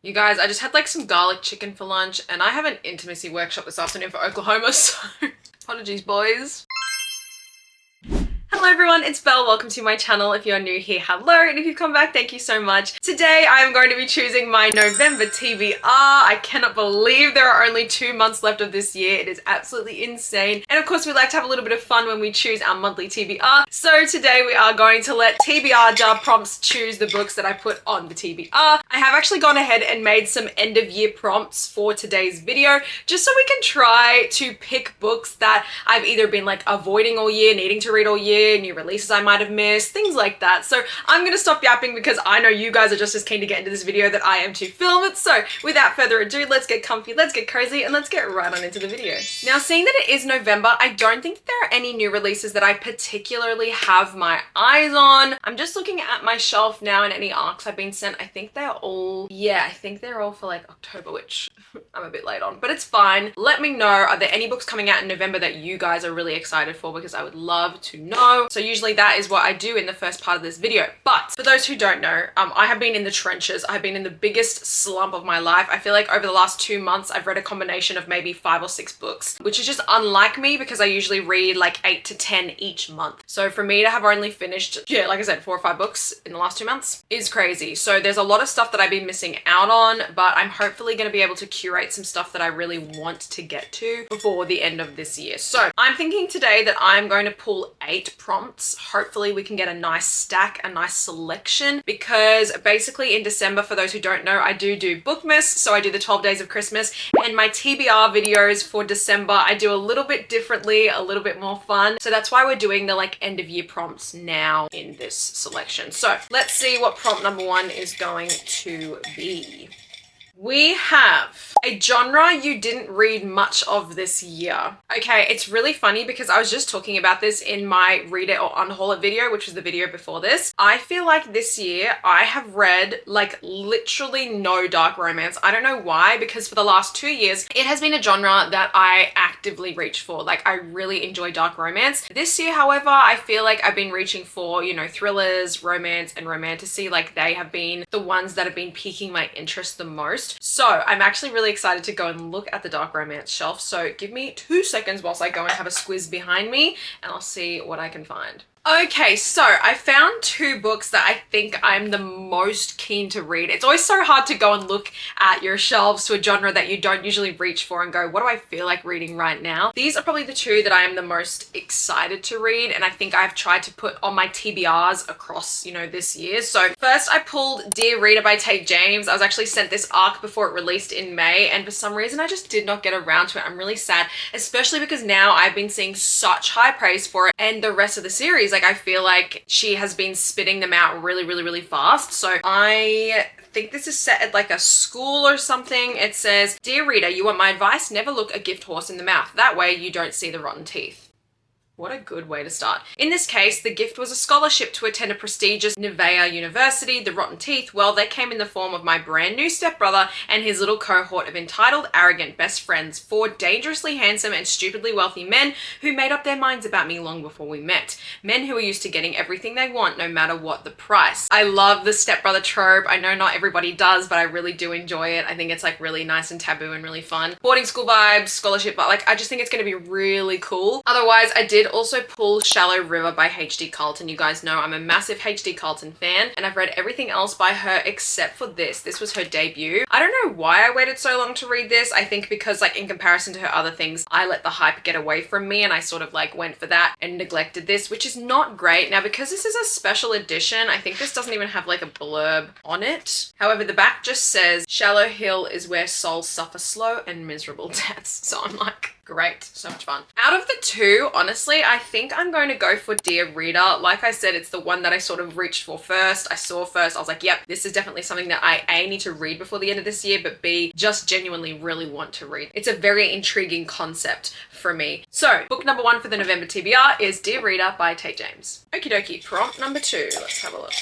You guys, I just had like some garlic chicken for lunch and I have an intimacy workshop this afternoon for Oklahoma, so apologies, boys. Hello everyone, it's Belle. Welcome to my channel. If you're new here, hello, and if you've come back, thank you so much. Today I am going to be choosing my November TBR. I cannot believe there are only 2 months left of this year. It is absolutely insane. And of course, we like to have a little bit of fun when we choose our monthly TBR. So today we are going to let TBR JAR prompts choose the books that I put on the TBR. I have actually gone ahead and made some end of year prompts for today's video, just so we can try to pick books that I've either been like avoiding all year, needing to read all year, new releases I might have missed, things like that. So I'm gonna stop yapping because I know you guys are just as keen to get into this video that I am to film it. So without further ado, let's get comfy, let's get cozy, and let's get right on into the video. Now, seeing that it is November, I don't think there are any new releases that I particularly have my eyes on. I'm just looking at my shelf now and any arcs I've been sent. I think they're all, yeah, I think they're all for like October, which I'm a bit late on, but it's fine. Let me know, are there any books coming out in November that you guys are really excited for, because I would love to know. So usually that is what I do in the first part of this video. But for those who don't know, I have been in the trenches. I've been in the biggest slump of my life. I feel like over the last 2 months, I've read a combination of maybe 5 or 6 books, which is just unlike me because I usually read like 8 to 10 each month. So for me to have only finished, yeah, like I said, 4 or 5 books in the last 2 months is crazy. So there's a lot of stuff that I've been missing out on, but I'm hopefully going to be able to curate some stuff that I really want to get to before the end of this year. So I'm thinking today that I'm going to pull 8 prompts. Hopefully we can get a nice stack, a nice selection, because basically in December, for those who don't know, I do Bookmas. So I do the 12 days of Christmas, and my TBR videos for December, I do a little bit differently, a little bit more fun. So that's why we're doing the like end of year prompts now in this selection. So let's see what prompt number 1 is going to be. We have a genre you didn't read much of this year. Okay, it's really funny because I was just talking about this in my Read It or Unhaul It video, which was the video before this. I feel like this year I have read like literally no dark romance. I don't know why, because for the last 2 years, it has been a genre that I actively reach for. Like, I really enjoy dark romance. This year, however, I feel like I've been reaching for, you know, thrillers, romance, and romantasy. Like, they have been the ones that have been piquing my interest the most. So I'm actually really excited to go and look at the dark romance shelf. So give me 2 seconds whilst I go and have a squiz behind me, and I'll see what I can find. Okay, so I found 2 books that I think I'm the most keen to read. It's always so hard to go and look at your shelves to a genre that you don't usually reach for and go, what do I feel like reading right now? These are probably the 2 that I am the most excited to read, and I think I've tried to put on my TBRs across, you know, this year. So first I pulled Dear Reader by Tate James. I was actually sent this arc before it released in May, and for some reason I just did not get around to it. I'm really sad, especially because now I've been seeing such high praise for it, and the rest of the series, like, I feel like she has been spitting them out really fast. So I think this is set at like a school or something. It says, "Dear reader, you want my advice? Never look a gift horse in the mouth. That way you don't see the rotten teeth." What a good way to start. In this case, the gift was a scholarship to attend a prestigious Nevada university. The rotten teeth, well, they came in the form of my brand new stepbrother and his little cohort of entitled, arrogant best friends, 4 dangerously handsome and stupidly wealthy men who made up their minds about me long before we met. Men who are used to getting everything they want, no matter what the price. I love the stepbrother trope. I know not everybody does, but I really do enjoy it. I think it's like really nice and taboo and really fun. Boarding school vibes, scholarship, but like, I just think it's going to be really cool. Otherwise, I did also pull Shallow River by H.D. Carlton. You guys know I'm a massive H.D. Carlton fan, and I've read everything else by her except for this. This was her debut. I don't know why I waited so long to read this. I think because, like, in comparison to her other things, I let the hype get away from me, and I sort of like went for that and neglected this, which is not great. Now, because this is a special edition, I think this doesn't even have like a blurb on it. However, the back just says, "Shallow Hill is where souls suffer slow and miserable deaths." So I'm like, great, so much fun. Out of the 2, honestly, I think I'm going to go for Dear Reader. Like I said, it's the one that I sort of reached for first. I saw first, I was like, yep, this is definitely something that I A, need to read before the end of this year, but B, just genuinely really want to read. It's a very intriguing concept for me. So book number 1 for the November TBR is Dear Reader by Tate James. Okie dokie, prompt number 2, let's have a look.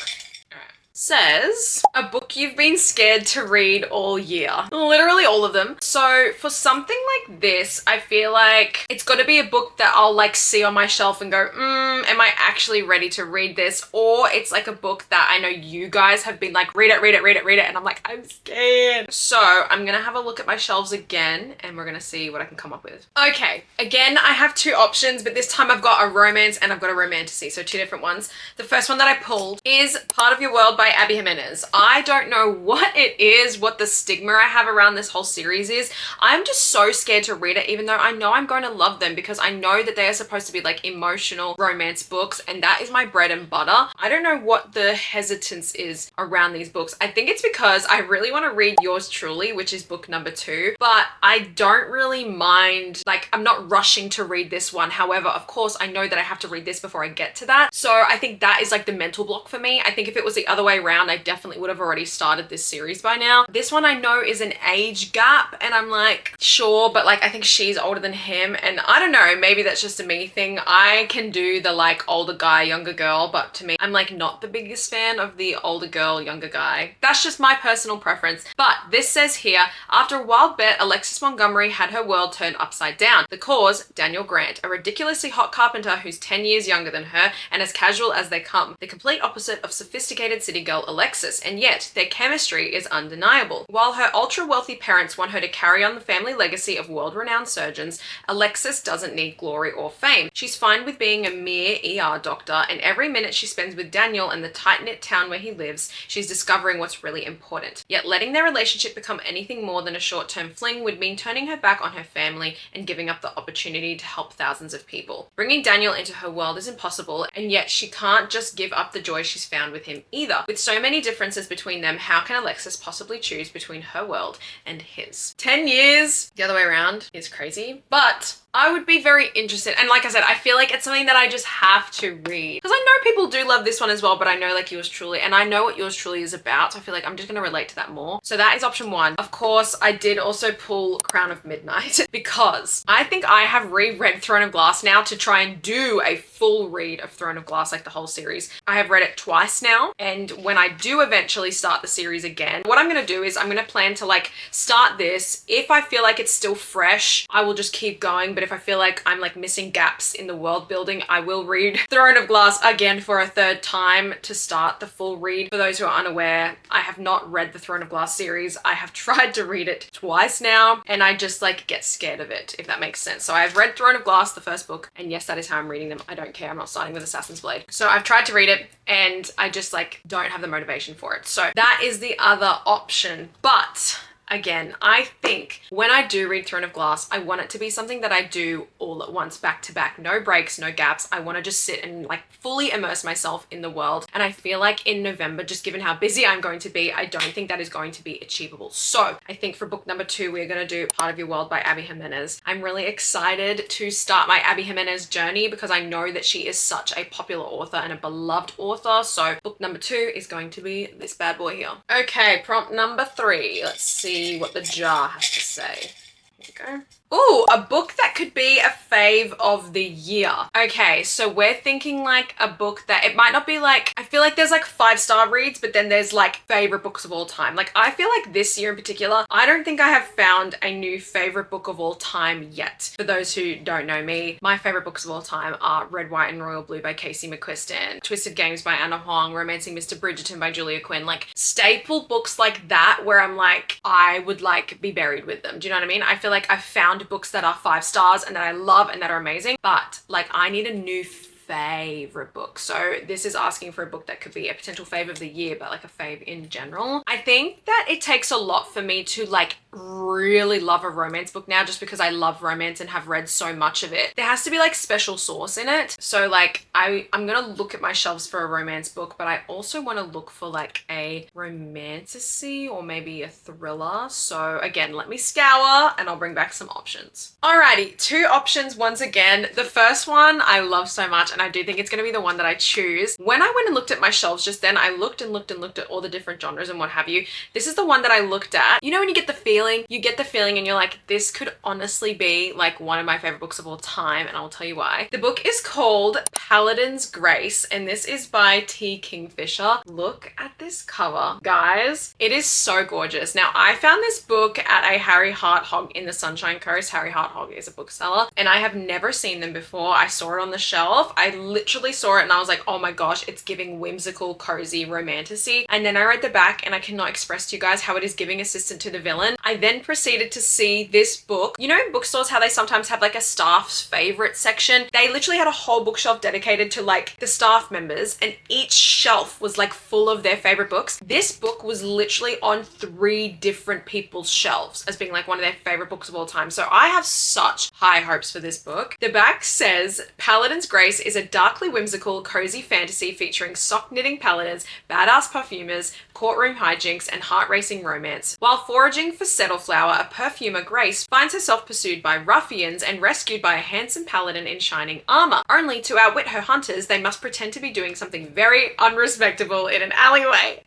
says, a book you've been scared to read all year. Literally all of them. So for something like this, I feel like it's got to be a book that I'll like see on my shelf and go, am I actually ready to read this? Or it's like a book that I know you guys have been like, read it, read it, read it, read it. And I'm like, I'm scared. So I'm going to have a look at my shelves again and we're going to see what I can come up with. Okay. Again, I have two options, but this time I've got a romance and I've got a romantasy. So two different ones. The first one that I pulled is Part of Your World by Abby Jimenez. I don't know what it is, what the stigma I have around this whole series is. I'm just so scared to read it, even though I know I'm going to love them because I know that they are supposed to be like emotional romance books and that is my bread and butter. I don't know what the hesitance is around these books. I think it's because I really want to read Yours Truly, which is book number 2, but I don't really mind, like I'm not rushing to read this one. However, of course, I know that I have to read this before I get to that. So I think that is like the mental block for me. I think if it was the other way around, I definitely would have already started this series by now. This one I know is an age gap and I'm like, sure, but like I think she's older than him and I don't know, maybe that's just a me thing. I can do the like older guy, younger girl, but to me, I'm like not the biggest fan of the older girl, younger guy. That's just my personal preference. But this says here, after a wild bet, Alexis Montgomery had her world turned upside down. The cause, Daniel Grant, a ridiculously hot carpenter who's 10 years younger than her and as casual as they come. The complete opposite of sophisticated city girl Alexis, and yet their chemistry is undeniable. While her ultra-wealthy parents want her to carry on the family legacy of world-renowned surgeons, Alexis doesn't need glory or fame. She's fine with being a mere ER doctor, and every minute she spends with Daniel in the tight-knit town where he lives, she's discovering what's really important. Yet letting their relationship become anything more than a short-term fling would mean turning her back on her family and giving up the opportunity to help thousands of people. Bringing Daniel into her world is impossible, and yet she can't just give up the joy she's found with him either. With so many differences between them, how can Alexis possibly choose between her world and his? 10 years the other way around is crazy, but I would be very interested. And like I said, I feel like it's something that I just have to read because I know people do love this one as well, but I know like Yours Truly and I know what Yours Truly is about. So I feel like I'm just going to relate to that more. So that is option 1. Of course, I did also pull Crown of Midnight because I think I have reread Throne of Glass now to try and do a full read of Throne of Glass, like the whole series. I have read it twice now. And when I do eventually start the series again, what I'm going to do is I'm going to plan to like start this. If I feel like it's still fresh, I will just keep going. But if I feel like I'm like missing gaps in the world building, I will read Throne of Glass again for a third time to start the full read. For those who are unaware, I have not read the Throne of Glass series. I have tried to read it twice now and I just like get scared of it, if that makes sense. So I've read Throne of Glass, the first book, and yes, that is how I'm reading them. I don't care. I'm not starting with Assassin's Blade. So I've tried to read it and I just like don't have the motivation for it. So that is the other option. But again, I think when I do read Throne of Glass, I want it to be something that I do all at once, back to back, no breaks, no gaps. I want to just sit and like fully immerse myself in the world. And I feel like in November, just given how busy I'm going to be, I don't think that is going to be achievable. So I think for book number 2, we're going to do Part of Your World by Abby Jimenez. I'm really excited to start my Abby Jimenez journey because I know that she is such a popular author and a beloved author. So book number 2 is going to be this bad boy here. Okay, prompt number 3. Let's see what the jar has to say. Here we go. Ooh, a book that could be a fave of the year. Okay, so we're thinking like a book that it might not be like, I feel like there's like 5-star reads, but then there's like favorite books of all time. Like I feel like this year in particular, I don't think I have found a new favorite book of all time yet. For those who don't know me, my favorite books of all time are Red, White and Royal Blue by Casey McQuiston, Twisted Games by Anna Huang, Romancing Mr. Bridgerton by Julia Quinn, like staple books like that where I'm like, I would like be buried with them. Do you know what I mean? I feel like I've found books that are 5 stars and that I love and that are amazing, but like I need a new favorite book. So this is asking for a book that could be a potential fave of the year, but like a fave in general. I think that it takes a lot for me to like really love a romance book now, just because I love romance and have read so much of it. There has to be like special sauce in it. So like I'm gonna look at my shelves for a romance book, but I also want to look for like a romantasy or maybe a thriller. So again, let me scour and I'll bring back some options. Alrighty, 2 options once again. The first one I love so much and I do think it's going to be the one that I choose. When I went and looked at my shelves just then, I looked and looked and looked at all the different genres and what have you. This is the one that I looked at. You know when you get the feeling and you're like, this could honestly be like one of my favorite books of all time, and I'll tell you why. The book is called Paladin's Grace, and this is by T. Kingfisher. Look at this cover, guys. It is so gorgeous. Now, I found this book at a Harry Hart Hog in the Sunshine Coast. Harry Hart Hog is a bookseller, and I have never seen them before. I saw it on the shelf. I literally saw it and I was like, oh my gosh, it's giving whimsical, cozy, romanticy. And then I read the back and I cannot express to you guys how it is giving assistant to the villain. I then proceeded to see this book. You know in bookstores how they sometimes have like a staff's favorite section? They literally had a whole bookshelf dedicated to like the staff members, and each shelf was like full of their favorite books. This book was literally on 3 different people's shelves as being like one of their favorite books of all time. So I have such high hopes for this book. The back says, Paladin's Grace is a darkly whimsical, cozy fantasy featuring sock knitting paladins, badass perfumers, courtroom hijinks, and heart-racing romance. While foraging for Settleflower, a perfumer, Grace finds herself pursued by ruffians and rescued by a handsome paladin in shining armor. Only to outwit her hunters, they must pretend to be doing something very unrespectable in an alleyway.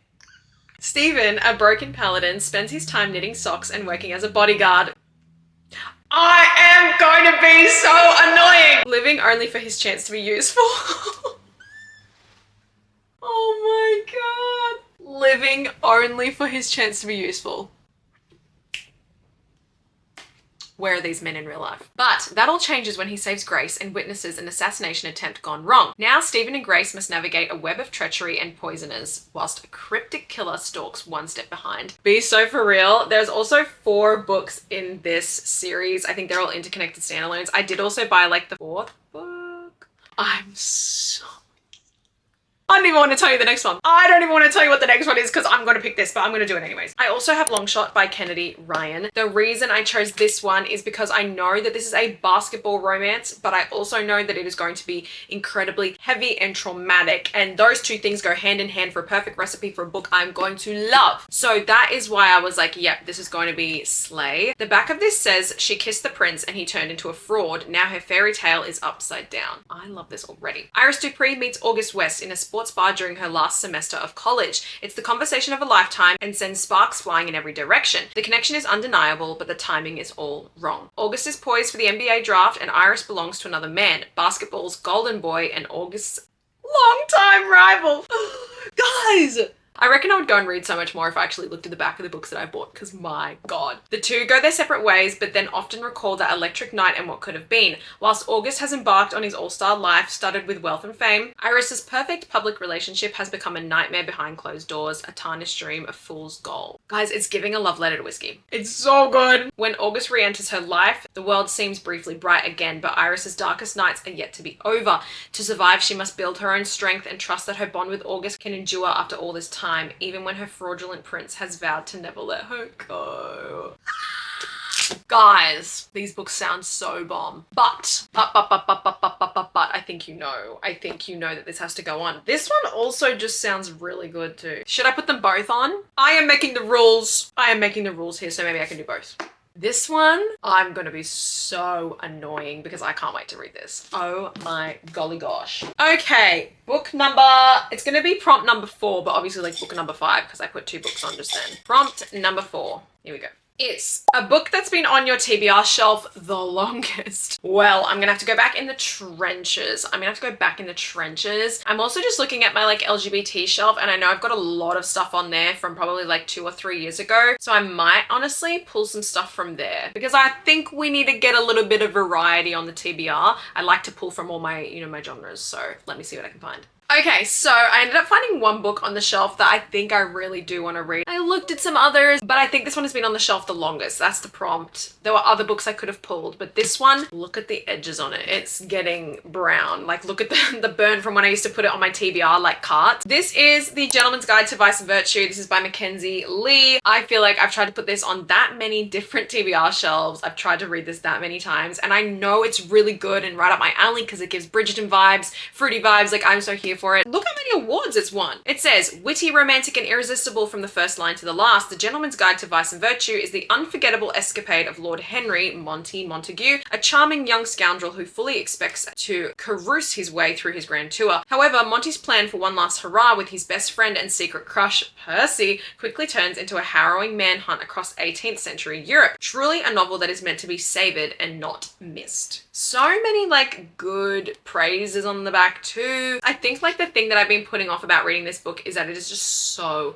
Stephen, a broken paladin, spends his time knitting socks and working as a bodyguard. I am going to be so annoying! Living only for his chance to be useful. Oh my god. Living only for his chance to be useful. Where are these men in real life? But that all changes when he saves Grace and witnesses an assassination attempt gone wrong. Now Stephen and Grace must navigate a web of treachery and poisoners, whilst a cryptic killer stalks one step behind. Be so for real. There's also 4 books in this series. I think they're all interconnected standalones. I did also buy like the 4th book. I don't even want to tell you the next one. I don't even want to tell you what the next one is because I'm going to pick this, but I'm going to do it anyways. I also have Longshot by Kennedy Ryan. The reason I chose this one is because I know that this is a basketball romance, but I also know that it is going to be incredibly heavy and traumatic. And those 2 things go hand in hand for a perfect recipe for a book I'm going to love. So that is why I was like, yep, this is going to be slay. The back of this says, she kissed the prince and he turned into a fraud. Now her fairy tale is upside down. I love this already. Iris Dupree meets August West in a sports bar during her last semester of college. It's the conversation of a lifetime and sends sparks flying in every direction. The connection is undeniable, but the timing is all wrong. August is poised for the NBA draft and Iris belongs to another man, basketball's golden boy and August's longtime rival. Guys! I reckon I would go and read so much more if I actually looked at the back of the books that I bought, because my god. The 2 go their separate ways, but then often recall that electric night and what could have been. Whilst August has embarked on his all-star life, studded with wealth and fame, Iris's perfect public relationship has become a nightmare behind closed doors, a tarnished dream, a fool's goal. Guys, it's giving a love letter to whiskey. It's so good. When August re-enters her life, the world seems briefly bright again, but Iris's darkest nights are yet to be over. To survive, she must build her own strength and trust that her bond with August can endure after all this time, even when her fraudulent prince has vowed to never let her go. Guys, these books sound so bomb. But I think you know. I think you know that this has to go on. This one also just sounds really good too. Should I put them both on? I am making the rules. I am making the rules here, so maybe I can do both. This one, I'm gonna be so annoying because I can't wait to read this. Oh my golly gosh. Okay, book number, it's gonna be prompt number 4, but obviously like book number 5 because I put 2 books on just then. Prompt number 4, here we go. It's a book that's been on your TBR shelf the longest. Well, I'm gonna have to go back in the trenches. I'm also just looking at my like LGBT shelf, and I know I've got a lot of stuff on there from probably like 2 or 3 years ago. So I might honestly pull some stuff from there because I think we need to get a little bit of variety on the TBR. I like to pull from all my, you know, my genres. So let me see what I can find. Okay, so I ended up finding one book on the shelf that I think I really do want to read. I looked at some others, but I think this one has been on the shelf the longest. That's the prompt. There were other books I could have pulled, but this one, look at the edges on it. It's getting brown. Like, look at the burn from when I used to put it on my TBR, like, cart. This is The Gentleman's Guide to Vice and Virtue. This is by Mackenzie Lee. I feel like I've tried to put this on that many different TBR shelves. I've tried to read this that many times, and I know it's really good and right up my alley because it gives Bridgerton vibes, fruity vibes. Like, I'm so here for it. Look how many awards it's won. It says, witty, romantic, and irresistible from the first line to the last, The Gentleman's Guide to Vice and Virtue is the unforgettable escapade of Lord Henry Monty Montague, a charming young scoundrel who fully expects to carouse his way through his grand tour. However, Monty's plan for one last hurrah with his best friend and secret crush, Percy, quickly turns into a harrowing manhunt across 18th century Europe. Truly a novel that is meant to be savoured and not missed. So many like good praises on the back too. I think like the thing that I've been putting off about reading this book is that it is just so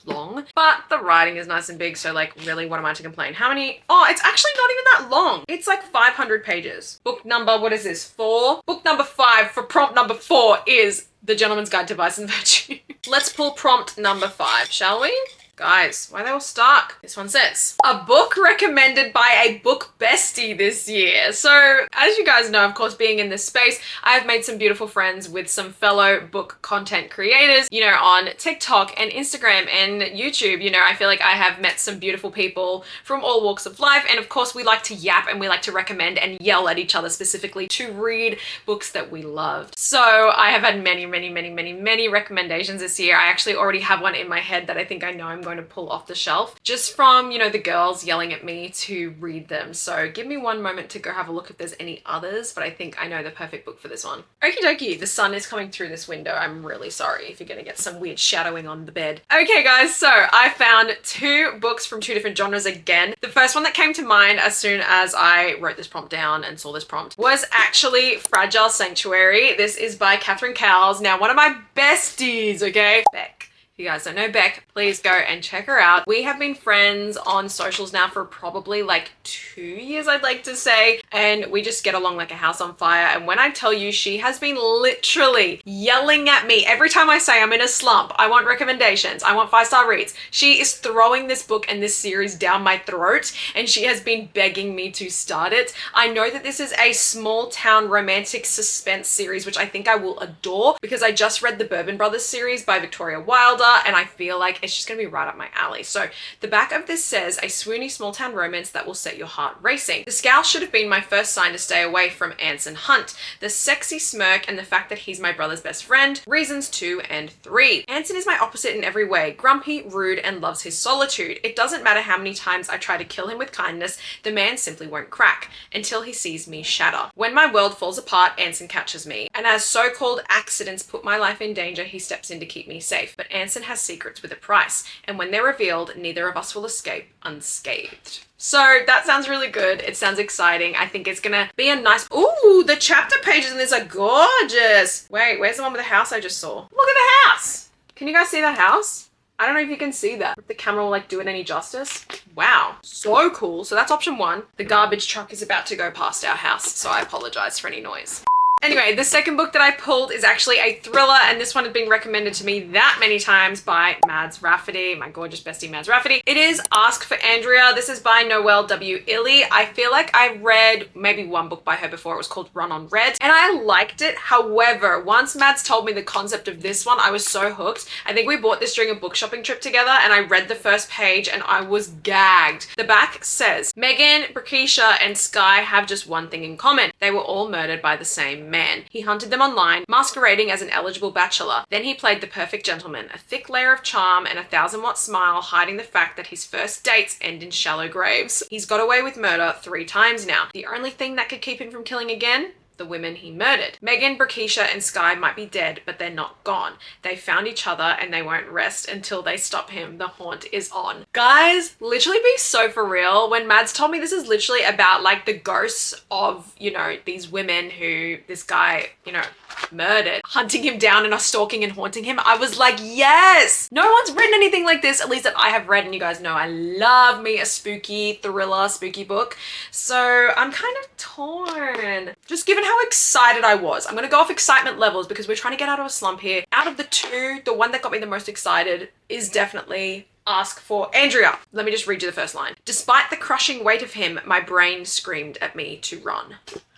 long, but the writing is nice and big, so like really what am I to complain? How many? Oh, it's actually not even that long. It's like 500 pages. Book number, what is this, 4? Book number 5 for prompt number 4 is The Gentleman's Guide to Vice and Virtue. Let's pull prompt number 5, shall we? Guys, why are they all stuck? This one says, a book recommended by a book bestie this year. So as you guys know, of course, being in this space, I have made some beautiful friends with some fellow book content creators, you know, on TikTok and Instagram and YouTube. You know, I feel like I have met some beautiful people from all walks of life. And of course, we like to yap and we like to recommend and yell at each other specifically to read books that we loved. So I have had many recommendations this year. I actually already have one in my head that I think I know I'm going to pull off the shelf just from, you know, the girls yelling at me to read them. So give me one moment to go have a look if there's any others, but I think I know the perfect book for this one. Okie dokie, the sun is coming through this window. I'm really sorry if you're gonna get some weird shadowing on the bed. Okay guys, so I found 2 books from 2 different genres again. The first one that came to mind as soon as I wrote this prompt down and saw this prompt was actually Fragile Sanctuary. This is by Catherine Cowles. Now, one of my besties, okay? Beck. If you guys don't know Beck, please go and check her out. We have been friends on socials now for probably like 2 years, I'd like to say, and we just get along like a house on fire. And when I tell you, she has been literally yelling at me every time I say I'm in a slump, I want recommendations, I want 5-star reads. She is throwing this book and this series down my throat, and she has been begging me to start it. I know that this is a small town romantic suspense series, which I think I will adore because I just read the Bourbon Brothers series by Victoria Wilder, and I feel like it's just gonna be right up my alley. So the back of this says, a swoony small town romance that will set your heart racing. The scowl should have been my first sign to stay away from Anson Hunt. The sexy smirk and the fact that he's my brother's best friend. Reasons 2 and 3. Anson is my opposite in every way. Grumpy, rude, and loves his solitude. It doesn't matter how many times I try to kill him with kindness, the man simply won't crack until he sees me shatter. When my world falls apart, Anson catches me. And as so-called accidents put my life in danger, he steps in to keep me safe. But Anson has secrets with a price, and when they're revealed, neither of us will escape unscathed. So that sounds really good. It sounds exciting. I think it's gonna be a nice, ooh, the chapter pages in this are gorgeous. Wait, where's the one with the house I just saw? Look at the house. Can you guys see that house? I don't know if you can see that. If the camera will like do it any justice. Wow, so cool. So that's option 1. The garbage truck is about to go past our house, so I apologize for any noise. Anyway, the second book that I pulled is actually a thriller, and this one had been recommended to me that many times by Mads Rafferty, my gorgeous bestie Mads Rafferty. It is Ask for Andrea. This is by Noelle W. Illy. I feel like I read maybe one book by her before. It was called Run on Red, and I liked it. However, once Mads told me the concept of this one, I was so hooked. I think we bought this during a book shopping trip together, and I read the first page and I was gagged. The back says, Megan, Brakisha, and Sky have just one thing in common. They were all murdered by the same man. He hunted them online, masquerading as an eligible bachelor. Then he played the perfect gentleman, a thick layer of charm and a 1,000-watt smile hiding the fact that his first dates end in shallow graves. He's got away with murder 3 times now. The only thing that could keep him from killing again? The women he murdered. Megan, Brakisha, and Sky might be dead, but they're not gone. They found each other and they won't rest until they stop him. The haunt is on. Guys, literally be so for real. When Mads told me this is literally about like the ghosts of, you know, these women who this guy, you know, murdered, hunting him down and are stalking and haunting him, I was like, yes! No one's written anything like this, at least that I have read, and you guys know I love me a spooky thriller, spooky book. So I'm kind of torn. Just given how excited I was. I'm gonna go off excitement levels because we're trying to get out of a slump here. Out of the 2, the one that got me the most excited is definitely Ask for Andrea. Let me just read you the first line. Despite the crushing weight of him, my brain screamed at me to run.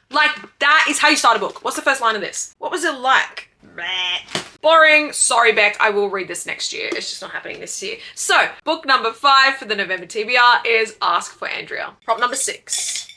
Like, that is how you start a book. What's the first line of this? What was it like? Boring. Sorry, Beck. I will read this next year. It's just not happening this year. So, book number 5 for the November TBR is Ask for Andrea. Prompt number 6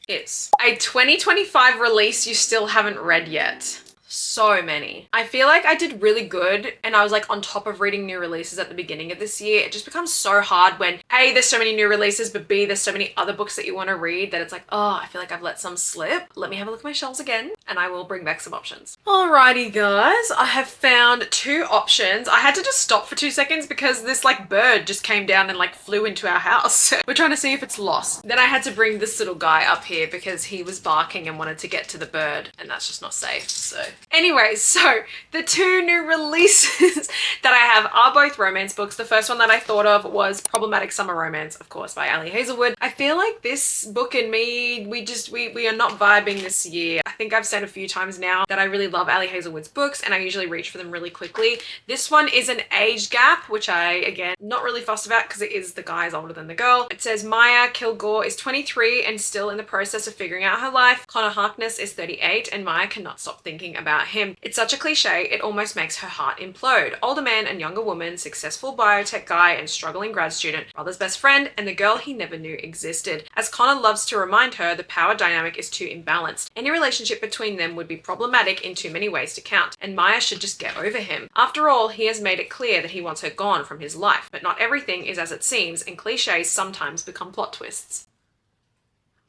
is a 2025 release you still haven't read yet. So many. I feel like I did really good and I was like on top of reading new releases at the beginning of this year. It just becomes so hard when A, there's so many new releases, but B, there's so many other books that you want to read that it's like, oh, I feel like I've let some slip. Let me have a look at my shelves again and I will bring back some options. Alrighty guys, I have found two options. I had to just stop for 2 seconds because this like bird just came down and like flew into our house. We're trying to see if it's lost. Then I had to bring this little guy up here because he was barking and wanted to get to the bird and that's just not safe. So anyways, so the two new releases that I have are both romance books. The first one that I thought of was Problematic Summer Romance, of course, by Ali Hazelwood. I feel like this book and me, we are not vibing this year. I think I've said a few times now that I really love Ali Hazelwood's books and I usually reach for them really quickly. This one is an age gap, which I, again, not really fussed about because it is the guy's older than the girl. It says Maya Kilgore is 23 and still in the process of figuring out her life. Connor Harkness is 38 and Maya cannot stop thinking about him. It's such a cliche, it almost makes her heart implode. Older man and younger woman, successful biotech guy and struggling grad student, brother's best friend, and the girl he never knew existed. As Connor loves to remind her, the power dynamic is too imbalanced. Any relationship between them would be problematic in too many ways to count, and Maya should just get over him. After all, he has made it clear that he wants her gone from his life, but not everything is as it seems, and cliches sometimes become plot twists.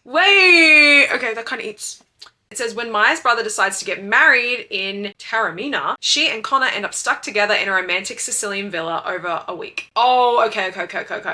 Wait! Okay, that kind of eats. It says when Maya's brother decides to get married in Taormina, she and Connor end up stuck together in a romantic Sicilian villa over a week. Oh, okay.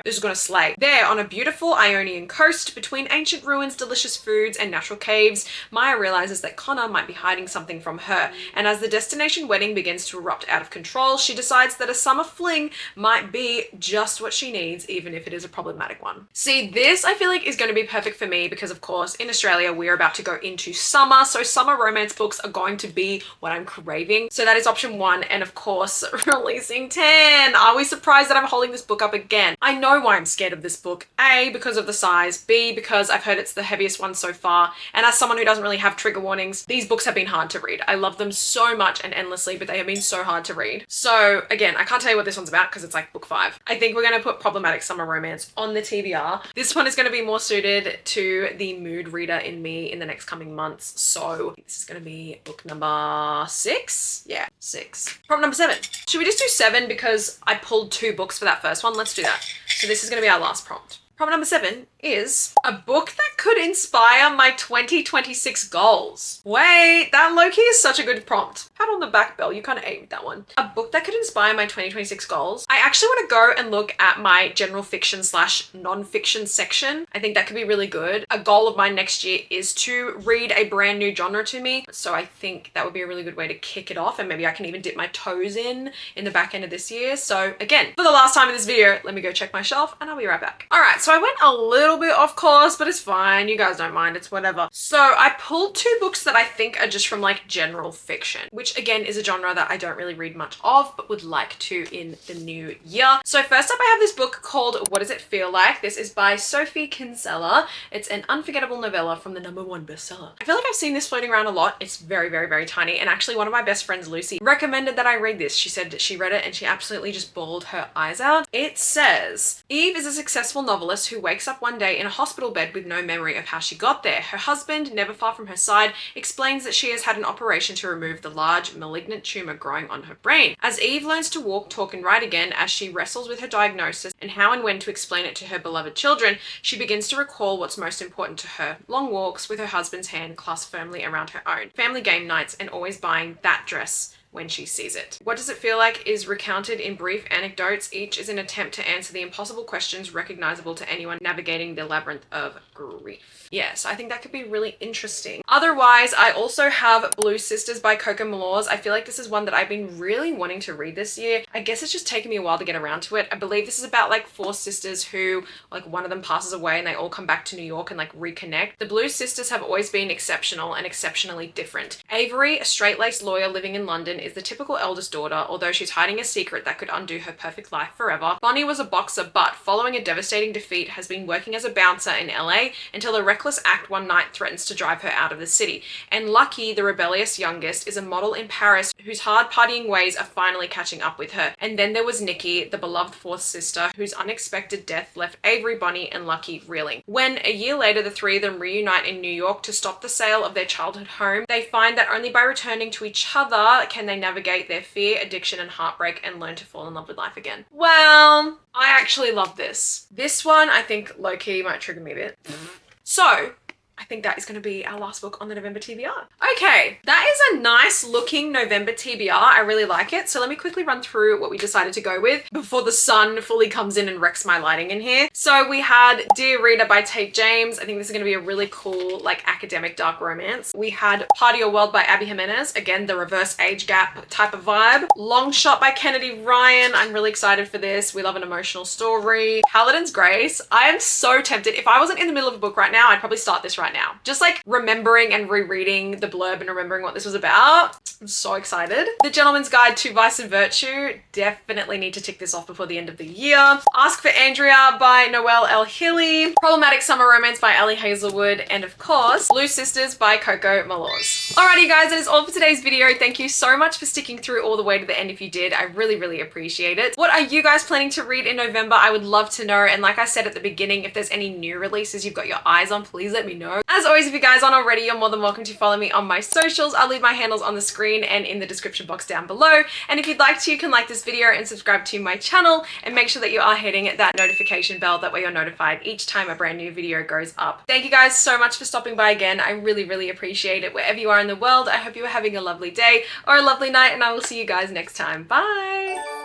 This is gonna slay. There, on a beautiful Ionian coast, between ancient ruins, delicious foods, and natural caves, Maya realizes that Connor might be hiding something from her. And as the destination wedding begins to erupt out of control, she decides that a summer fling might be just what she needs, even if it is a problematic one. See, this I feel like is gonna be perfect for me because, of course, in Australia, we're about to go into summer. So summer romance books are going to be what I'm craving. So that is option 1. And of course, releasing 10. Are we surprised that I'm holding this book up again? I know why I'm scared of this book. A, because of the size. B, because I've heard it's the heaviest one so far. And as someone who doesn't really have trigger warnings, these books have been hard to read. I love them so much and endlessly, but they have been so hard to read. So again, I can't tell you what this one's about because it's like book 5. I think we're going to put Problematic Summer Romance on the TBR. This one is going to be more suited to the mood reader in me in the next coming months. So this is going to be book number 6. Yeah, 6. Prompt number 7. Should we just do 7 because I pulled 2 books for that first one? Let's do that. So this is going to be our last prompt. Prompt number 7 is a book that could inspire my 2026 goals. Wait, that low-key is such a good prompt. Pat on the back, Belle, you kind of ate with that one. A book that could inspire my 2026 goals. I actually want to go and look at my general fiction / non-fiction section. I think that could be really good. A goal of mine next year is to read a brand new genre to me. So I think that would be a really good way to kick it off and maybe I can even dip my toes in the back end of this year. So again, for the last time in this video, let me go check my shelf and I'll be right back. All right, so I went a little bit off course, but it's fine. You guys don't mind, it's whatever. So I pulled 2 books that I think are just from like general fiction, which again is a genre that I don't really read much of, but would like to in the new year. So first up, I have this book called What Does It Feel Like? This is by Sophie Kinsella. It's an unforgettable novella from the #1 bestseller. I feel like I've seen this floating around a lot. It's very tiny. And actually one of my best friends, Lucy, recommended that I read this. She said that she read it and she absolutely just bawled her eyes out. It says, Eve is a successful novelist who wakes up one day in a hospital bed with no memory of how she got there. Her husband, never far from her side, explains that she has had an operation to remove the large malignant tumor growing on her brain. As Eve learns to walk, talk, and write again, as she wrestles with her diagnosis and how and when to explain it to her beloved children, she begins to recall what's most important to her. Long walks with her husband's hand clasped firmly around her own. Family game nights and always buying that dress when she sees it. What Does It Feel Like is recounted in brief anecdotes. Each is an attempt to answer the impossible questions recognizable to anyone navigating the labyrinth of grief. Yes, I think that could be really interesting. Otherwise, I also have Blue Sisters by Coco Malors. I feel like this is one that I've been really wanting to read this year. I guess it's just taken me a while to get around to it. I believe this is about like 4 sisters who, like, one of them passes away and they all come back to New York and like reconnect. The Blue Sisters have always been exceptional and exceptionally different. Avery, a straight-laced lawyer living in London, is the typical eldest daughter, although she's hiding a secret that could undo her perfect life forever. Bonnie was a boxer, but following a devastating defeat has been working as a bouncer in LA until a reckless act one night threatens to drive her out of the city. And Lucky, the rebellious youngest, is a model in Paris whose hard partying ways are finally catching up with her. And then there was Nikki, the beloved fourth sister, whose unexpected death left Avery, Bonnie, and Lucky reeling. When a year later the three of them reunite in New York to stop the sale of their childhood home, they find that only by returning to each other can they navigate their fear, addiction, and heartbreak and learn to fall in love with life again. Well, I actually love this. This one I think low-key might trigger me a bit. So I think that is going to be our last book on the November TBR. Okay, that is a nice looking November TBR. I really like it. So let me quickly run through what we decided to go with before the sun fully comes in and wrecks my lighting in here. So we had Dear Reader by Tate James. I think this is going to be a really cool, like, academic dark romance. We had Part of Your World by Abby Jimenez. Again, the reverse age gap type of vibe. Long Shot by Kennedy Ryan. I'm really excited for this. We love an emotional story. Paladin's Grace. I am so tempted. If I wasn't in the middle of a book right now, I'd probably start this right now. Just like remembering and rereading the blurb and remembering what this was about. I'm so excited. The Gentleman's Guide to Vice and Virtue. Definitely need to tick this off before the end of the year. Ask for Andrea by Noelle L. Healy. Problematic Summer Romance by Ali Hazelwood. And of course, Blue Sisters by Coco Malors. Alrighty guys, that is all for today's video. Thank you so much for sticking through all the way to the end if you did. I really, really appreciate it. What are you guys planning to read in November? I would love to know. And like I said at the beginning, if there's any new releases you've got your eyes on, please let me know. As always, if you guys aren't already, you're more than welcome to follow me on my socials. I'll leave my handles on the screen and in the description box down below. And if you'd like to, you can like this video and subscribe to my channel and make sure that you are hitting that notification bell. That way you're notified each time a brand new video goes up. Thank you guys so much for stopping by again. I really, really appreciate it. Wherever you are in the world, I hope you are having a lovely day or a lovely night, and I will see you guys next time. Bye!